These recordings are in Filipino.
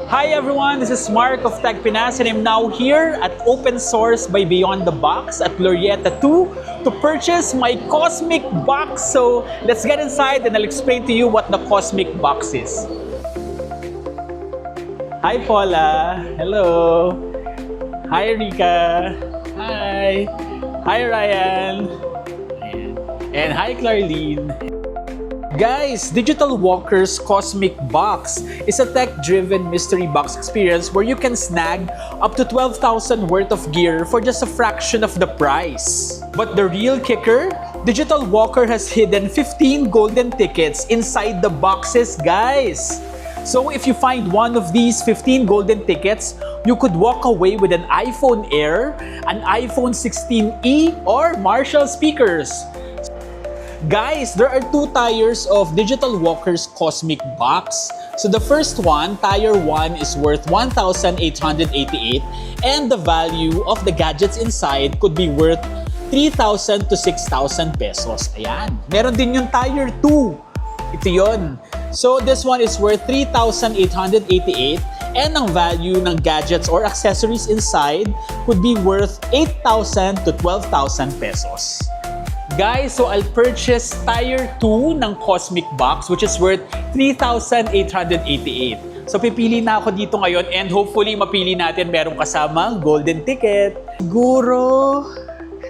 Hi everyone, this is Mark of Tech Pinas and I'm now here at Open Source by Beyond the Box at Glorietta 2 to purchase my Cosmic Box. So let's get inside and I'll explain to you what the Cosmic Box is. Hi Paula, hello. Hi Rika, hi. Hi Ryan, and hi Clarlene. Guys, Digital Walker's Cosmic Box is a tech-driven mystery box experience where you can snag up to 12,000 worth of gear for just a fraction of the price. But the real kicker, Digital Walker has hidden 15 golden tickets inside the boxes, guys. So if you find one of these 15 golden tickets, you could walk away with an iPhone Air, an iPhone 16e, or Marshall speakers. Guys, there are two tiers of Digital Walker's Cosmic Box. So the first one, tier 1, is worth 1,888 and the value of the gadgets inside could be worth 3,000 to 6,000 pesos. Ayan. Meron din yung tier 2. Ito yun. So this one is worth 3,888 and ang value ng gadgets or accessories inside could be worth 8,000 to 12,000 pesos. Guys, so I'll purchase tier 2 ng Cosmic Box which is worth 3,888. So pipili na ako dito ngayon and hopefully mapili natin merong kasamang golden ticket. Siguro,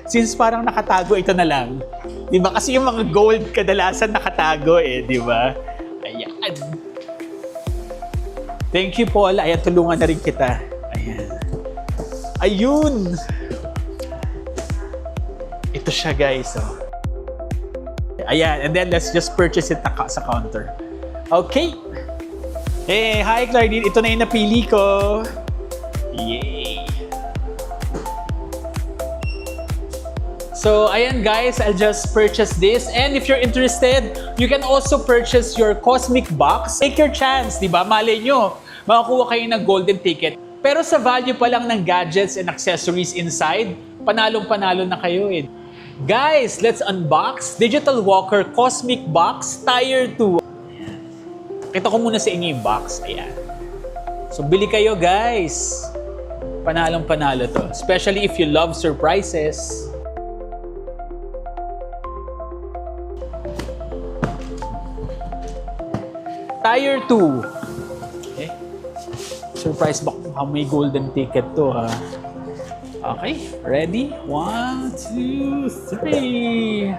since parang nakatago, ito na lang. Diba? Kasi yung mga gold kadalasan nakatago diba? Ayan. Thank you, Paul. Ayan, tulungan na rin kita. Ayan. Ayun! Ito siya, guys. Oh. Ayan, and then let's just purchase it sa counter. Okay. Hey, hi Clarlene. Ito na yung napili ko. Yay! So, ayan guys, I'll just purchase this. And if you're interested, you can also purchase your Cosmic Box. Take your chance, di ba? Malay nyo, makakuha kayo ng golden ticket. Pero sa value pa lang ng gadgets and accessories inside, panalong-panalo na kayo Guys, let's unbox Digital Walker Cosmic Box Tier 2. Ayan. Kita ko muna sa inyo yung box. Ayan. So, bili kayo guys. Panalong-panalo to. Especially if you love surprises. Tier 2. Okay. Surprise box. May golden ticket to ha. Okay, ready? 1, 2, 3.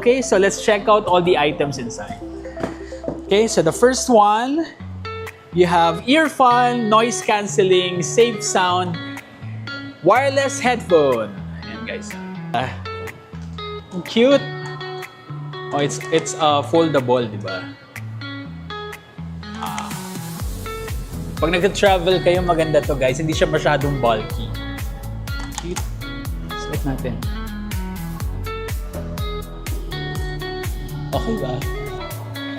Okay, so let's check out all the items inside. Okay, so the first one, you have earphone, noise cancelling, safe sound, wireless headphone. Ayan guys. Cute. Oh, it's foldable, di ba? Pag nag-travel kayo, maganda to guys. Hindi siya masyadong bulky. Cute. Select natin. Okay ba?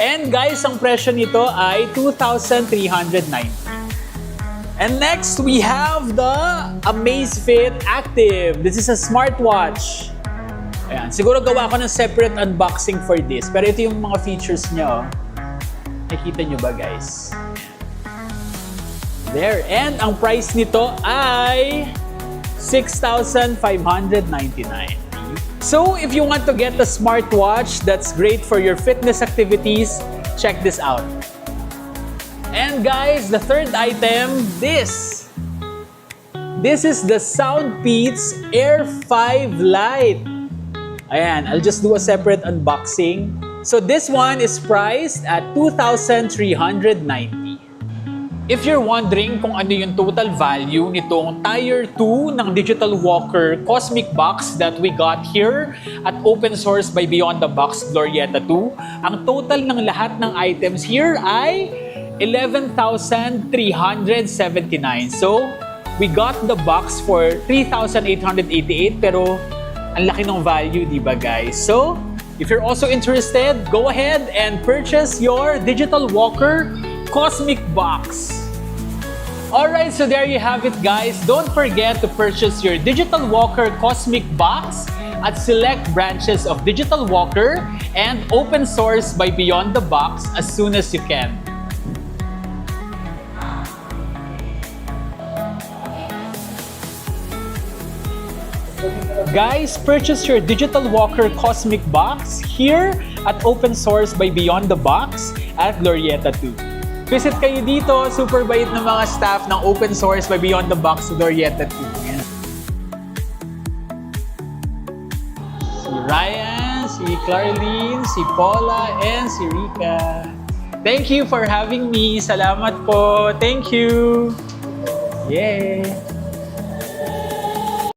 And guys, ang presyo nito ay 2,390. And next, we have the Amazfit Active. This is a smartwatch. Ayan. Siguro gawa ko ng separate unboxing for this. Pero ito yung mga features niya. Nakikita nyo ba guys? There. And ang price nito ay 6,599. So, if you want to get a smartwatch that's great for your fitness activities, check this out. And guys, the third item, this. This is the Soundpeats Air 5 Lite. Ayan, I'll just do a separate unboxing. So, this one is priced at 2,390. If you're wondering kung ano yung total value nitong Tier 2 ng Digital Walker Cosmic Box that we got here at Open Source by Beyond the Box Glorietta 2, ang total ng lahat ng items here ay 11,379. So, we got the box for 3,888 pero ang laki ng value, di ba guys? So, if you're also interested, go ahead and purchase your Digital Walker Cosmic Box. Alright, so there you have it guys. Don't forget to purchase your Digital Walker Cosmic Box at select branches of Digital Walker and Open Source by Beyond the Box as soon as you can. Guys, purchase your Digital Walker Cosmic Box here at Open Source by Beyond the Box at Glorietta 2. Visit kayo dito, super bait ng mga staff ng Open Source by Beyond the Box sa Glorietta 2. Yan. Si Ryan, si Clarlene, si Paula, and si Rika. Thank you for having me. Salamat po. Thank you. Yeah.